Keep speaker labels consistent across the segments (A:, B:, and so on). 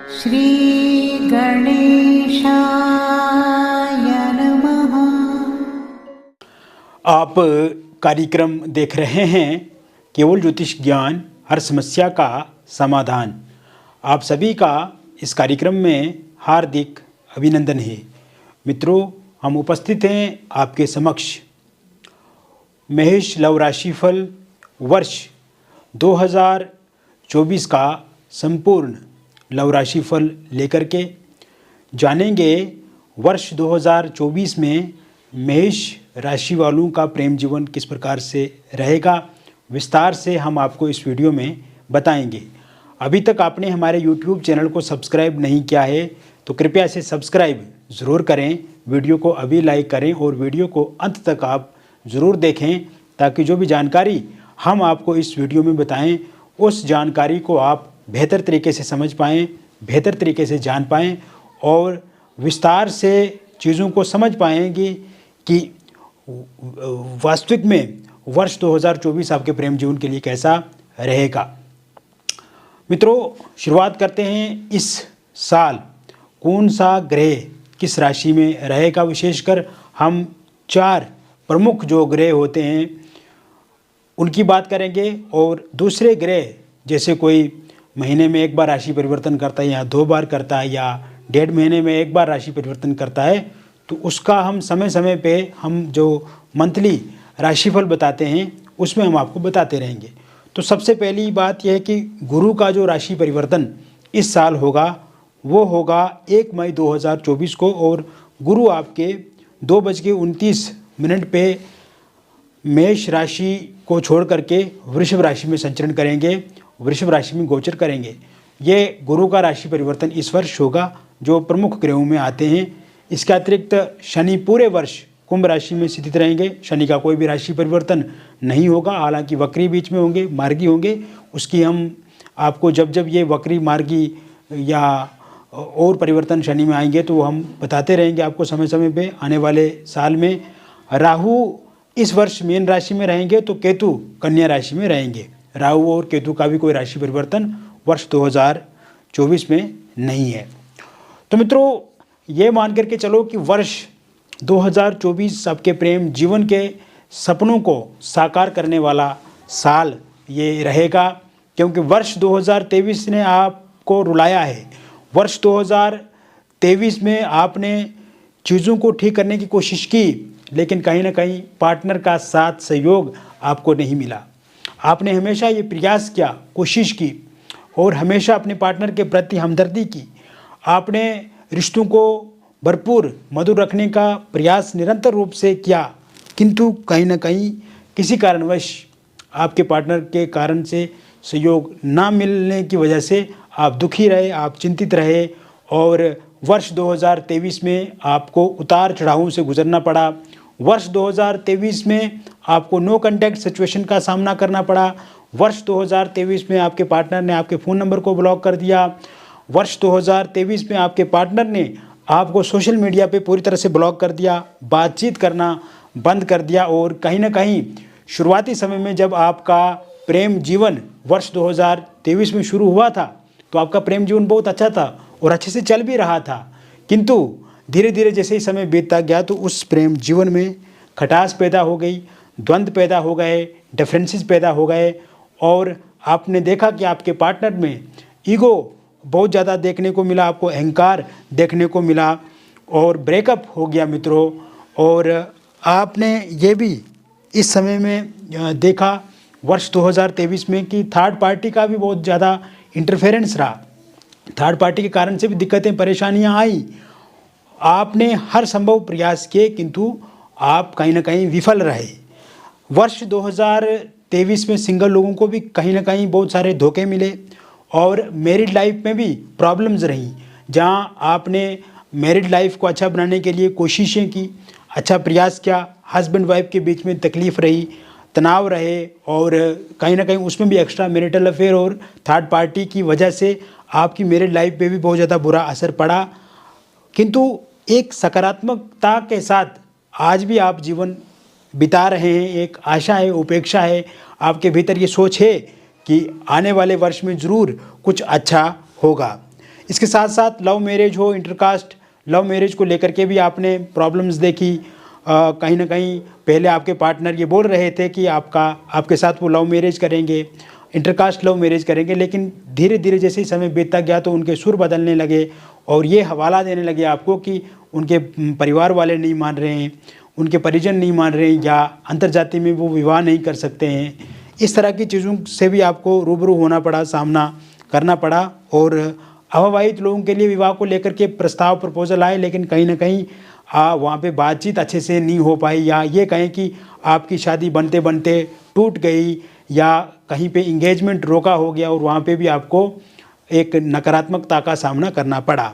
A: श्री गणेशाय नमः।
B: आप कार्यक्रम देख रहे हैं केवल ज्योतिष ज्ञान, हर समस्या का समाधान। आप सभी का इस कार्यक्रम में हार्दिक अभिनंदन है। मित्रों, हम उपस्थित हैं आपके समक्ष महेश लव राशिफल वर्ष 2024 का संपूर्ण लव राशिफल लेकर के जानेंगे वर्ष 2024 में मेष राशि वालों का प्रेम जीवन किस प्रकार से रहेगा। विस्तार से हम आपको इस वीडियो में बताएंगे। अभी तक आपने हमारे YouTube चैनल को सब्सक्राइब नहीं किया है तो कृपया इसे सब्सक्राइब ज़रूर करें। वीडियो को अभी लाइक करें और वीडियो को अंत तक आप ज़रूर देखें ताकि जो भी जानकारी हम आपको इस वीडियो में बताएं उस जानकारी को आप बेहतर तरीके से समझ पाएँ, बेहतर तरीके से जान पाएँ और विस्तार से चीज़ों को समझ पाएंगे कि वास्तविक में वर्ष 2024 आपके प्रेम जीवन के लिए कैसा रहेगा। मित्रों, शुरुआत करते हैं। इस साल कौन सा ग्रह किस राशि में रहेगा, विशेषकर हम 4 प्रमुख जो ग्रह होते हैं उनकी बात करेंगे और दूसरे ग्रह जैसे कोई महीने में एक बार राशि परिवर्तन करता है या 2 बार करता है या 1.5 महीने में एक बार राशि परिवर्तन करता है तो उसका हम समय समय पे हम जो मंथली राशिफल बताते हैं उसमें हम आपको बताते रहेंगे। तो सबसे पहली बात यह है कि गुरु का जो राशि परिवर्तन इस साल होगा वो होगा 1 मई 2024 को और गुरु आपके 2:29 पे मेष राशि को छोड़ करके वृषभ राशि में संचरण करेंगे, वृषभ राशि में गोचर करेंगे। ये गुरु का राशि परिवर्तन इस वर्ष होगा जो प्रमुख ग्रहों में आते हैं। इसके अतिरिक्त शनि पूरे वर्ष कुंभ राशि में स्थित रहेंगे। शनि का कोई भी राशि परिवर्तन नहीं होगा, हालांकि वक्री बीच में होंगे, मार्गी होंगे। उसकी हम आपको जब जब ये वक्री, मार्गी या और परिवर्तन शनि में आएंगे तो हम बताते रहेंगे आपको समय समय पे। आने वाले साल में राहु इस वर्ष मीन राशि में रहेंगे तो केतु कन्या राशि में रहेंगे। राहु और केतु का भी कोई राशि परिवर्तन वर्ष 2024 में नहीं है। तो मित्रों, ये मान करके चलो कि वर्ष 2024 आपके प्रेम जीवन के सपनों को साकार करने वाला साल ये रहेगा, क्योंकि वर्ष 2023 ने आपको रुलाया है। वर्ष 2023 में आपने चीज़ों को ठीक करने की कोशिश की, लेकिन कहीं ना कहीं पार्टनर का साथ सहयोग आपको नहीं मिला। आपने हमेशा ये प्रयास किया, कोशिश की और हमेशा अपने पार्टनर के प्रति हमदर्दी की। आपने रिश्तों को भरपूर मधुर रखने का प्रयास निरंतर रूप से किया, किंतु कहीं ना कहीं किसी कारणवश आपके पार्टनर के कारण से सहयोग ना मिलने की वजह से आप दुखी रहे, आप चिंतित रहे और वर्ष 2023 में आपको उतार चढ़ावों से गुजरना पड़ा। वर्ष 2023 में आपको नो कॉन्टैक्ट सिचुएशन का सामना करना पड़ा। वर्ष 2023 में आपके पार्टनर ने आपके फ़ोन नंबर को ब्लॉक कर दिया। वर्ष 2023 में आपके पार्टनर ने आपको सोशल मीडिया पे पूरी तरह से ब्लॉक कर दिया, बातचीत करना बंद कर दिया और कहीं ना कहीं शुरुआती समय में जब आपका प्रेम जीवन वर्ष 2023 में शुरू हुआ था तो आपका प्रेम जीवन बहुत अच्छा था और अच्छे से चल भी रहा था, किंतु धीरे धीरे जैसे ही समय बीतता गया तो उस प्रेम जीवन में खटास पैदा हो गई, द्वंद्व पैदा हो गए, डिफरेंसेस पैदा हो गए और आपने देखा कि आपके पार्टनर में ईगो बहुत ज़्यादा देखने को मिला, आपको अहंकार देखने को मिला और ब्रेकअप हो गया मित्रों। और आपने ये भी इस समय में देखा वर्ष 2023 में कि थर्ड पार्टी का भी बहुत ज़्यादा इंटरफेरेंस रहा। थर्ड पार्टी के कारण से भी दिक्कतें, परेशानियां आई। आपने हर संभव प्रयास किए किंतु आप कहीं ना कहीं विफल रहे। वर्ष 2023 में सिंगल लोगों को भी कहीं ना कहीं बहुत सारे धोखे मिले और मैरिड लाइफ में भी प्रॉब्लम्स रहीं। जहां आपने मैरिड लाइफ को अच्छा बनाने के लिए कोशिशें की, अच्छा प्रयास किया, हस्बैंड वाइफ के बीच में तकलीफ़ रही, तनाव रहे और कहीं ना कहीं उसमें भी एक्स्ट्रा मैरिटल अफेयर और थर्ड पार्टी की वजह से आपकी मैरिड लाइफ पे भी बहुत ज़्यादा बुरा असर पड़ा। किंतु एक सकारात्मकता के साथ आज भी आप जीवन बिता रहे हैं। एक आशा है, उपेक्षा है, आपके भीतर ये सोच है कि आने वाले वर्ष में ज़रूर कुछ अच्छा होगा। इसके साथ साथ लव मैरिज हो, इंटरकास्ट लव मैरिज को लेकर के भी आपने प्रॉब्लम्स देखी। कहीं ना कहीं पहले आपके पार्टनर ये बोल रहे थे कि आपके साथ वो लव मैरिज करेंगे, इंटरकास्ट लव मैरिज करेंगे, लेकिन धीरे धीरे जैसे ही समय बीतता गया तो उनके सुर बदलने लगे और ये हवाला देने लगे आपको कि उनके परिवार वाले नहीं मान रहे हैं, उनके परिजन नहीं मान रहे हैं, या अंतर्जातीय में वो विवाह नहीं कर सकते हैं। इस तरह की चीज़ों से भी आपको रूबरू होना पड़ा, सामना करना पड़ा। और अविवाहित लोगों के लिए विवाह को लेकर के प्रस्ताव प्रपोजल आए, लेकिन कहीं ना कहीं वहाँ पे बातचीत अच्छे से नहीं हो पाई, या ये कहें कि आपकी शादी बनते बनते टूट गई, या कहीं पे इंगेजमेंट रोका हो गया और वहाँ पे भी आपको एक नकारात्मकता का सामना करना पड़ा।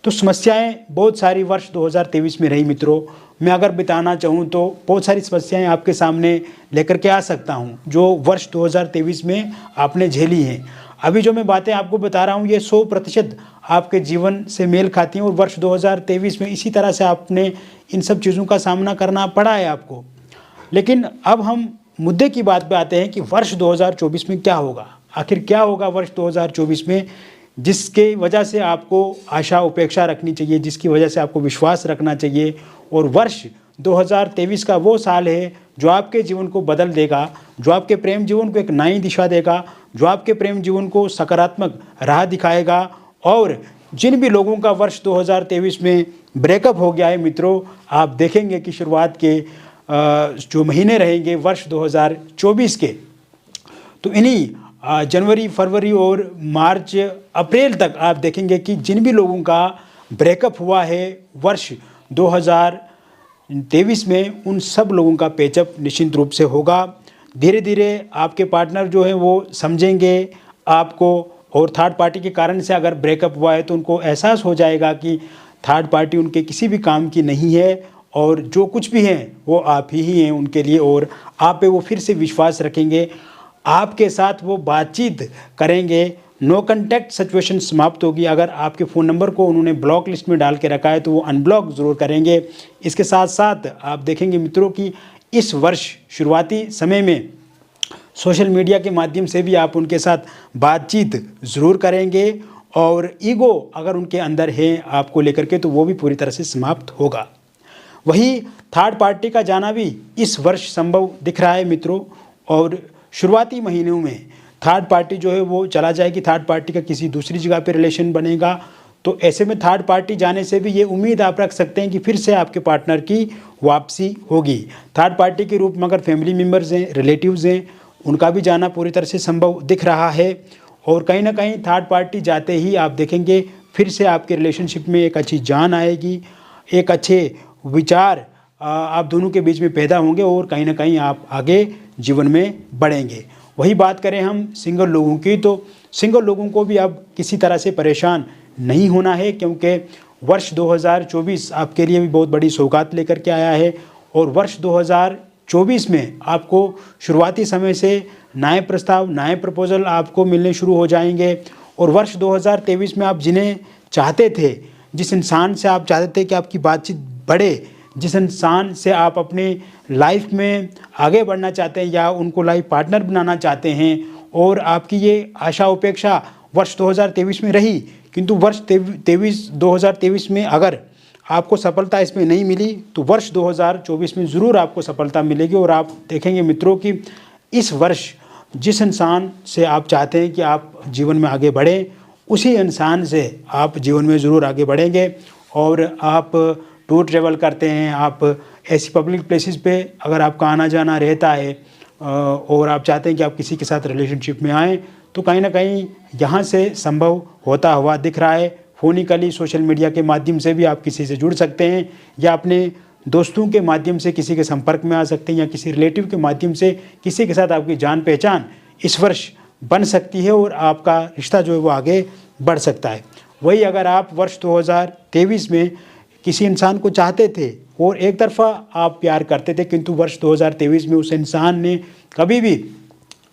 B: तो समस्याएं बहुत सारी वर्ष 2023 में रही मित्रों। मैं अगर बताना चाहूँ तो बहुत सारी समस्याएं आपके सामने लेकर के आ सकता हूँ जो वर्ष 2023 में आपने झेली हैं। अभी जो मैं बातें आपको बता रहा हूँ ये 100% आपके जीवन से मेल खाती हैं और वर्ष 2023 में इसी तरह से आपने इन सब चीज़ों का सामना करना पड़ा है आपको। लेकिन अब हम मुद्दे की बात पे आते हैं कि वर्ष 2024 में क्या होगा। आखिर क्या होगा वर्ष 2024 में, जिसके वजह से आपको आशा उपेक्षा रखनी चाहिए, जिसकी वजह से आपको विश्वास रखना चाहिए। और वर्ष 2023 का वो साल है जो आपके जीवन को बदल देगा, जो आपके प्रेम जीवन को एक नई दिशा देगा, जो आपके प्रेम जीवन को सकारात्मक राह दिखाएगा। और जिन भी लोगों का वर्ष 2023 में ब्रेकअप हो गया है मित्रों, आप देखेंगे कि शुरुआत के जो महीने रहेंगे वर्ष 2024 के, तो इन्हीं जनवरी, फरवरी और मार्च, अप्रैल तक आप देखेंगे कि जिन भी लोगों का ब्रेकअप हुआ है वर्ष 2023 में, उन सब लोगों का पैचअप निश्चित रूप से होगा। धीरे धीरे आपके पार्टनर जो हैं वो समझेंगे आपको, और थर्ड पार्टी के कारण से अगर ब्रेकअप हुआ है तो उनको एहसास हो जाएगा कि थर्ड पार्टी उनके किसी भी काम की नहीं है और जो कुछ भी हैं वो आप ही हैं उनके लिए, और आप पे वो फिर से विश्वास रखेंगे, आपके साथ वो बातचीत करेंगे। नो कॉन्टैक्ट सिचुएशन समाप्त होगी। अगर आपके फ़ोन नंबर को उन्होंने ब्लॉक लिस्ट में डाल के रखा है तो वो अनब्लॉक ज़रूर करेंगे। इसके साथ साथ आप देखेंगे मित्रों कि इस वर्ष शुरुआती समय में सोशल मीडिया के माध्यम से भी आप उनके साथ बातचीत ज़रूर करेंगे, और ईगो अगर उनके अंदर है आपको लेकर के तो वो भी पूरी तरह से समाप्त होगा। वही थर्ड पार्टी का जाना भी इस वर्ष संभव दिख रहा है मित्रों, और शुरुआती महीनों में थर्ड पार्टी जो है वो चला जाएगी, थर्ड पार्टी का किसी दूसरी जगह पे रिलेशन बनेगा। तो ऐसे में थर्ड पार्टी जाने से भी ये उम्मीद आप रख सकते हैं कि फिर से आपके पार्टनर की वापसी होगी। थर्ड पार्टी के रूप में अगर फैमिली मेम्बर्स हैं, रिलेटिव्स हैं, उनका भी जाना पूरी तरह से संभव दिख रहा है। और कहीं ना कहीं थर्ड पार्टी जाते ही आप देखेंगे फिर से आपके रिलेशनशिप में एक अच्छी जान आएगी, एक अच्छे विचार आप दोनों के बीच में पैदा होंगे और कहीं ना कहीं आप आगे जीवन में बढ़ेंगे। वही बात करें हम सिंगल लोगों की, तो सिंगल लोगों को भी अब किसी तरह से परेशान नहीं होना है, क्योंकि वर्ष 2024 आपके लिए भी बहुत बड़ी सौगात लेकर के आया है। और वर्ष 2024 में आपको शुरुआती समय से नए प्रस्ताव, नए प्रपोजल आपको मिलने शुरू हो जाएंगे। और वर्ष 2023 में आप जिन्हें चाहते थे, जिस इंसान से आप चाहते थे कि आपकी बातचीत बढ़े, जिस इंसान से आप अपनी लाइफ में आगे बढ़ना चाहते हैं या उनको लाइफ पार्टनर बनाना चाहते हैं, और आपकी ये आशा उपेक्षा वर्ष 2023 में रही, किंतु वर्ष 2023 में अगर आपको सफलता इसमें नहीं मिली तो वर्ष 2024 में ज़रूर आपको सफलता मिलेगी। और आप देखेंगे मित्रों कि इस वर्ष जिस इंसान से आप चाहते हैं कि आप जीवन में आगे बढ़ें, उसी इंसान से आप जीवन में ज़रूर आगे बढ़ेंगे। और आप टूर ट्रैवल करते हैं, आप ऐसी पब्लिक प्लेसेस पे अगर आपका आना जाना रहता है और आप चाहते हैं कि आप किसी के साथ रिलेशनशिप में आएँ, तो कहीं ना कहीं यहाँ से संभव होता हुआ दिख रहा है। फ़ोनिकली सोशल मीडिया के माध्यम से भी आप किसी से जुड़ सकते हैं, या अपने दोस्तों के माध्यम से किसी के संपर्क में आ सकते हैं, या किसी रिलेटिव के माध्यम से किसी के साथ आपकी जान पहचान इस वर्ष बन सकती है और आपका रिश्ता जो है वो आगे बढ़ सकता है। वही अगर आप वर्ष 2023 में किसी इंसान को चाहते थे और एक तरफा आप प्यार करते थे, किंतु वर्ष 2023 में उस इंसान ने कभी भी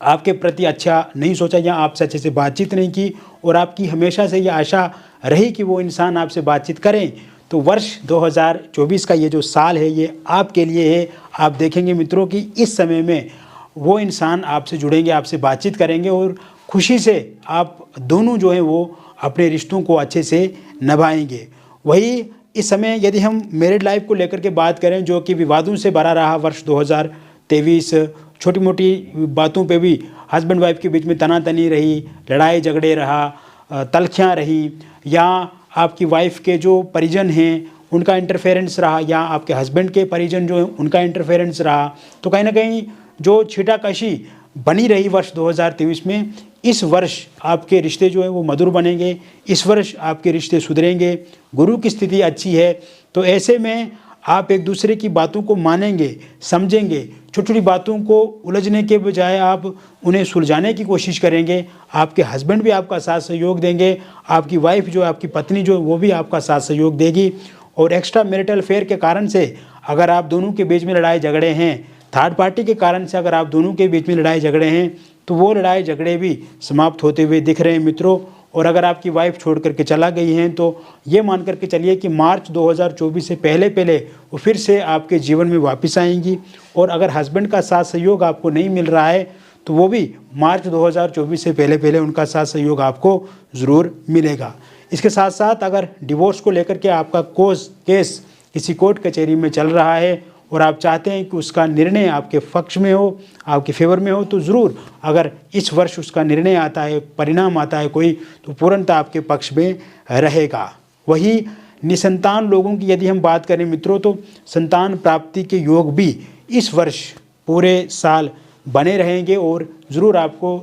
B: आपके प्रति अच्छा नहीं सोचा या आपसे अच्छे से बातचीत नहीं की, और आपकी हमेशा से ये आशा रही कि वो इंसान आपसे बातचीत करें, तो वर्ष 2024 का ये जो साल है ये आपके लिए है। आप देखेंगे मित्रों कि इस समय में वो इंसान आपसे जुड़ेंगे, आपसे बातचीत करेंगे, और खुशी से आप दोनों जो हैं वो अपने रिश्तों को अच्छे से निभाएंगे। वही इस समय यदि हम मैरिड लाइफ को लेकर के बात करें, जो कि विवादों से भरा रहा वर्ष 2023, छोटी मोटी बातों पे भी हस्बैंड वाइफ के बीच में तनातनी रही, लड़ाई झगड़े रहा, तलखियाँ रही, या आपकी वाइफ के जो परिजन हैं उनका इंटरफेरेंस रहा, या आपके हस्बैंड के परिजन जो हैं उनका इंटरफेरेंस रहा, तो कहीं ना कहीं जो छीटाकशी बनी रही वर्ष 2023 में, इस वर्ष आपके रिश्ते जो है वो मधुर बनेंगे, इस वर्ष आपके रिश्ते सुधरेंगे, गुरु की स्थिति अच्छी है। तो ऐसे में आप एक दूसरे की बातों को मानेंगे, समझेंगे, छोटी छोटी बातों को उलझने के बजाय आप उन्हें सुलझाने की कोशिश करेंगे। आपके हस्बैंड भी आपका साथ सहयोग देंगे, आपकी वाइफ जो आपकी पत्नी जो वो भी आपका साथ सहयोग देगी। और एक्स्ट्रा मैरिटल अफेयर के कारण से अगर आप दोनों के बीच में लड़ाई झगड़े हैं, थर्ड पार्टी के कारण से अगर आप दोनों के बीच में लड़ाई झगड़े हैं, तो वो लड़ाई झगड़े भी समाप्त होते हुए दिख रहे हैं मित्रों। और अगर आपकी वाइफ छोड़ करके चला गई हैं तो ये मान करके चलिए कि मार्च 2024 से पहले वो फिर से आपके जीवन में वापस आएंगी। और अगर हस्बैंड का साथ सहयोग आपको नहीं मिल रहा है तो वो भी मार्च 2024 से पहले उनका साथ सहयोग आपको ज़रूर मिलेगा। इसके साथ साथ अगर डिवोर्स को लेकर के आपका केस किसी कोर्ट कचहरी में चल रहा है और आप चाहते हैं कि उसका निर्णय आपके पक्ष में हो, आपके फेवर में हो, तो ज़रूर अगर इस वर्ष उसका निर्णय आता है, परिणाम आता है कोई, तो पूर्णतः आपके पक्ष में रहेगा। वही निसंतान लोगों की यदि हम बात करें मित्रों, तो संतान प्राप्ति के योग भी इस वर्ष पूरे साल बने रहेंगे और ज़रूर आपको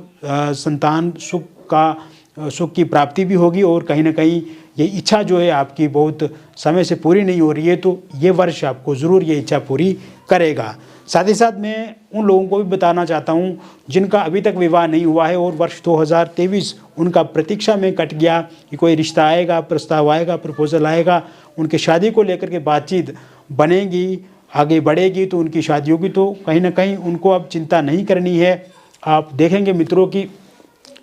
B: संतान सुख की प्राप्ति भी होगी। और कहीं ना कहीं ये इच्छा जो है आपकी बहुत समय से पूरी नहीं हो रही है, तो ये वर्ष आपको ज़रूर ये इच्छा पूरी करेगा। साथ ही साथ मैं उन लोगों को भी बताना चाहता हूँ जिनका अभी तक विवाह नहीं हुआ है और वर्ष 2023 उनका प्रतीक्षा में कट गया कि कोई रिश्ता आएगा, प्रस्ताव आएगा, प्रपोजल आएगा, उनके शादी को लेकर के बातचीत बनेगी, आगे बढ़ेगी, तो उनकी शादी होगी। तो कहीं ना कहीं उनको अब चिंता नहीं करनी है। आप देखेंगे मित्रों कि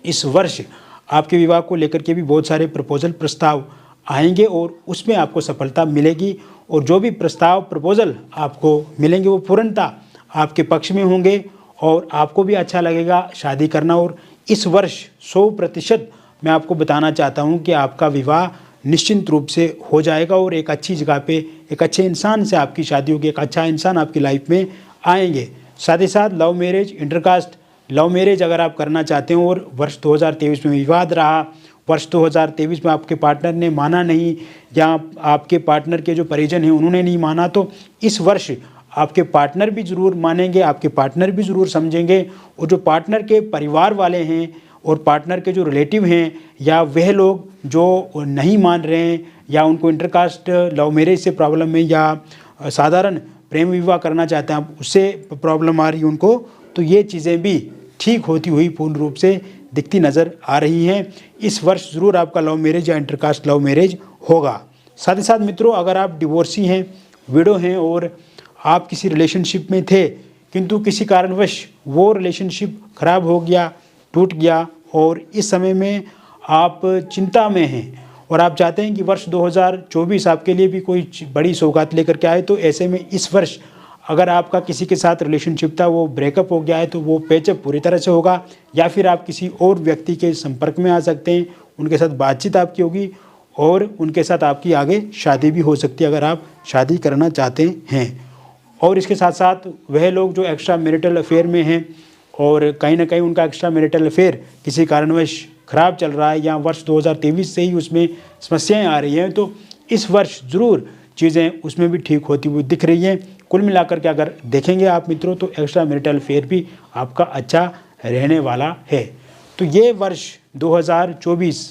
B: इस वर्ष आपके विवाह को लेकर के भी बहुत सारे प्रपोजल प्रस्ताव आएंगे और उसमें आपको सफलता मिलेगी। और जो भी प्रस्ताव प्रपोजल आपको मिलेंगे वो पूर्णतः आपके पक्ष में होंगे और आपको भी अच्छा लगेगा शादी करना। और इस वर्ष 100% मैं आपको बताना चाहता हूँ कि आपका विवाह निश्चिंत रूप से हो जाएगा और एक अच्छी जगह पे एक अच्छे इंसान से आपकी शादी होगी, एक अच्छा इंसान आपकी लाइफ में आएंगे। साथ ही साथ love marriage, intercaste love marriage अगर आप करना चाहते हो और वर्ष 2023 में विवाद रहा, वर्ष 2023 में आपके पार्टनर ने माना नहीं या आपके पार्टनर के जो परिजन हैं उन्होंने नहीं माना, तो इस वर्ष आपके पार्टनर भी ज़रूर मानेंगे, आपके पार्टनर भी ज़रूर समझेंगे। और जो पार्टनर के परिवार वाले हैं और पार्टनर के जो रिलेटिव हैं या वह लोग जो नहीं मान रहे हैं या उनको इंटरकास्ट लव मैरिज से प्रॉब्लम है या साधारण प्रेम विवाह करना चाहते हैं, उससे प्रॉब्लम आ रही है उनको, तो ये चीज़ें भी ठीक होती हुई पूर्ण रूप से दिखती नज़र आ रही हैं। इस वर्ष ज़रूर आपका लव मैरिज या इंटरकास्ट लव मैरिज होगा। साथ ही साथ मित्रों, अगर आप डिवोर्सी हैं, विडो हैं और आप किसी रिलेशनशिप में थे किंतु किसी कारणवश वो रिलेशनशिप खराब हो गया, टूट गया और इस समय में आप चिंता में हैं और आप चाहते हैं कि वर्ष 2024 आपके लिए भी कोई बड़ी सौगात लेकर के आए, तो ऐसे में इस वर्ष अगर आपका किसी के साथ रिलेशनशिप था वो ब्रेकअप हो गया है तो वो पैचअप पूरी तरह से होगा, या फिर आप किसी और व्यक्ति के संपर्क में आ सकते हैं, उनके साथ बातचीत आपकी होगी और उनके साथ आपकी आगे शादी भी हो सकती है अगर आप शादी करना चाहते हैं। और इसके साथ साथ वह लोग जो एक्स्ट्रा मैरिटल अफेयर में हैं और कहीं ना कहीं उनका एक्स्ट्रा मैरिटल अफेयर किसी कारणवश ख़राब चल रहा है या वर्ष 2023 से ही उसमें समस्याएं आ रही हैं, तो इस वर्ष ज़रूर चीज़ें उसमें भी ठीक होती हुई दिख रही हैं। कुल मिलाकर के अगर देखेंगे आप मित्रों तो एक्स्ट्रा मैरिटल अफेयर भी आपका अच्छा रहने वाला है। तो ये वर्ष 2024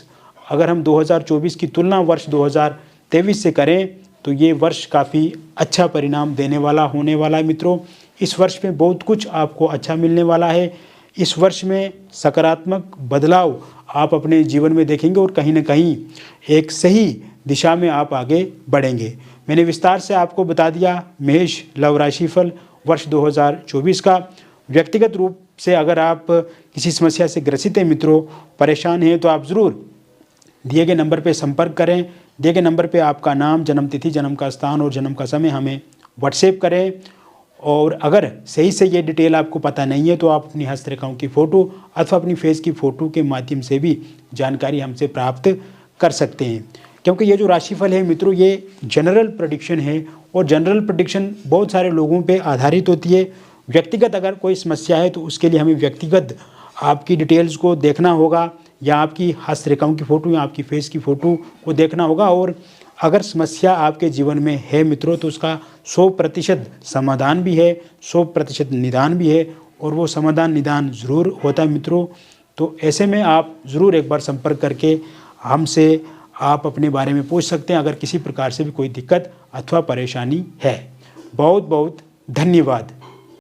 B: अगर हम 2024 की तुलना वर्ष 2023 से करें तो ये वर्ष काफ़ी अच्छा परिणाम देने वाला होने वाला है मित्रों। इस वर्ष में बहुत कुछ आपको अच्छा मिलने वाला है। इस वर्ष में सकारात्मक बदलाव आप अपने जीवन में देखेंगे और कहीं ना कहीं एक सही दिशा में आप आगे बढ़ेंगे। मैंने विस्तार से आपको बता दिया मेष लव राशिफल वर्ष 2024 का। व्यक्तिगत रूप से अगर आप किसी समस्या से ग्रसित हैं मित्रों, परेशान हैं, तो आप ज़रूर दिए गए नंबर पर संपर्क करें। दिए गए नंबर पे आपका नाम, जन्म तिथि, जन्म का स्थान और जन्म का समय हमें व्हाट्सएप करें। और अगर सही से ये डिटेल आपको पता नहीं है तो आप अपनी हस्तरेखाओं की फ़ोटो अथवा अपनी फेस की फ़ोटो के माध्यम से भी जानकारी हमसे प्राप्त कर सकते हैं। क्योंकि ये जो राशिफल है मित्रों, ये जनरल प्रेडिक्शन है और जनरल प्रेडिक्शन बहुत सारे लोगों पे आधारित होती है। व्यक्तिगत अगर कोई समस्या है तो उसके लिए हमें व्यक्तिगत आपकी डिटेल्स को देखना होगा, या आपकी हस्तरेखाओं की फ़ोटो या आपकी फेस की फ़ोटो को देखना होगा। और अगर समस्या आपके जीवन में है मित्रों तो उसका 100% समाधान भी है, 100% निदान भी है, और वो समाधान निदान ज़रूर होता है मित्रों। तो ऐसे में आप ज़रूर एक बार संपर्क करके हमसे आप अपने बारे में पूछ सकते हैं, अगर किसी प्रकार से भी कोई दिक्कत अथवा परेशानी है। बहुत बहुत धन्यवाद।